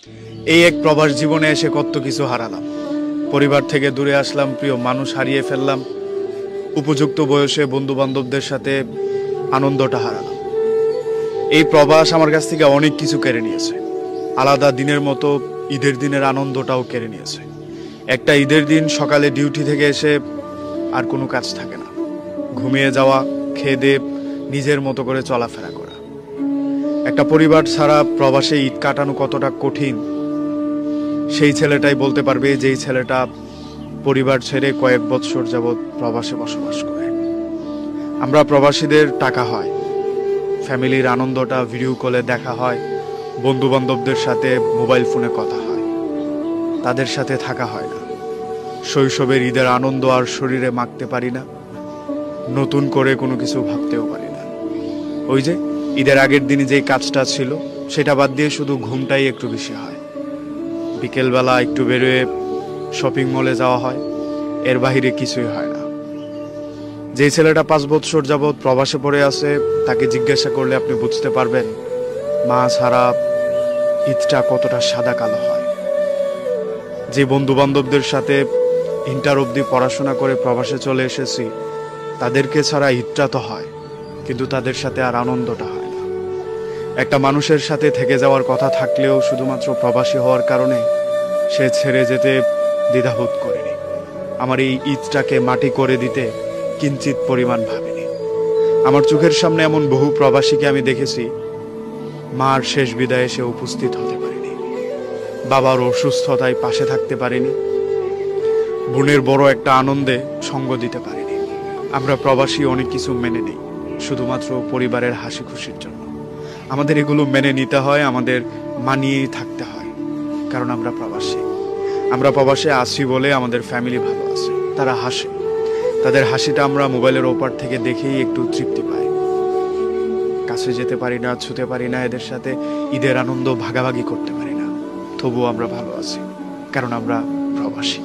এই এক প্রবাস জীবনে এসে কত কিছু হারালাম। পরিবার থেকে দূরে আসলাম, প্রিয় মানুষ হারিয়ে ফেললাম, উপযুক্ত বয়সে বন্ধু বান্ধবদের সাথে আনন্দটা হারালাম। এই প্রবাস আমার কাছ থেকে অনেক কিছু কেড়ে নিয়েছে। আলাদা দিনের মতো ঈদের দিনের আনন্দটাও কেড়ে নিয়েছে। একটা ঈদের দিন সকালে ডিউটি থেকে এসে আর কোনো কাজ থাকে না, ঘুমিয়ে যাওয়া, খেয়ে দিয়ে নিজের মতো করে চলাফেরা করা। একটা পরিবার ছাড়া প্রবাসে ঈদ কাটানো কতটা কঠিন সেই ছেলেটাই বলতে পারবে, যেই ছেলেটা পরিবার ছেড়ে কয়েক বছর যাবৎ প্রবাসে বসবাস করে। আমরা প্রবাসীদের টাকা হয়, ফ্যামিলির আনন্দটা ভিডিও কলে দেখা হয়, বন্ধু বান্ধবদের সাথে মোবাইল ফোনে কথা হয়, তাদের সাথে থাকা হয় না। শৈশবের ঈদের আনন্দ আর শরীরে মাখতে পারি না, নতুন করে কোনো কিছু ভাবতেও পারি না। ওই যে ঈদের আগের দিনে যেই কাজটা ছিল সেটা বাদ দিয়ে শুধু ঘুমটাই একটু বেশি হয়। বিকেলবেলা একটু বেরোয় শপিং মলে যাওয়া হয়, এর বাহিরে কিছুই হয় না। যে ছেলেটা 5 বছর যাবৎ প্রবাসে পড়ে আছে, তাকে জিজ্ঞাসা করলে আপনি বুঝতে পারবেন মা ছাড়া ঈদটা কতটা সাদা কালো হয়। যে বন্ধু বান্ধবদের সাথে ইন্টার অবধি পড়াশোনা করে প্রবাসে চলে এসেছি, তাদেরকে ছাড়া ঈদটা তো হয়, কিন্তু তাদের সাথে আর আনন্দটা হয় না। একটা মানুষের সাথে থেকে যাওয়ার কথা থাকলেও শুধুমাত্র প্রবাসী হওয়ার কারণে সে ছেড়ে যেতে দ্বিধাবোধ করেনি। আমার এই ঈদটাকে মাটি করে দিতে কিঞ্চিত পরিমাণ ভাবিনি। আমার চোখের সামনে এমন বহু প্রবাসীকে আমি দেখেছি, মার শেষ বিদায়ে সে উপস্থিত হতে পারেনি, বাবার অসুস্থতায় পাশে থাকতে পারেনি, বোনের বড় একটা আনন্দে সঙ্গ দিতে পারেনি। আমরা প্রবাসী অনেক কিছু মেনে নিই শুধুমাত্র পরিবারের হাসি খুশির জন্য। আমাদের এগুলো মেনে নিতে হয়, আমাদের মানিয়েই থাকতে হয়, কারণ আমরা প্রবাসী। আমরা প্রবাসে আছি বলে আমাদের ফ্যামিলি ভালো আছে, তারা হাসে। তাদের হাসিটা আমরা মোবাইলের ওপার থেকে দেখেই একটু তৃপ্তি পাই। কাছে যেতে পারি না, ছুতে পারি না, এদের সাথে ঈদের আনন্দ ভাগাভাগি করতে পারি না, তবুও আমরা ভালো আছি, কারণ আমরা প্রবাসী।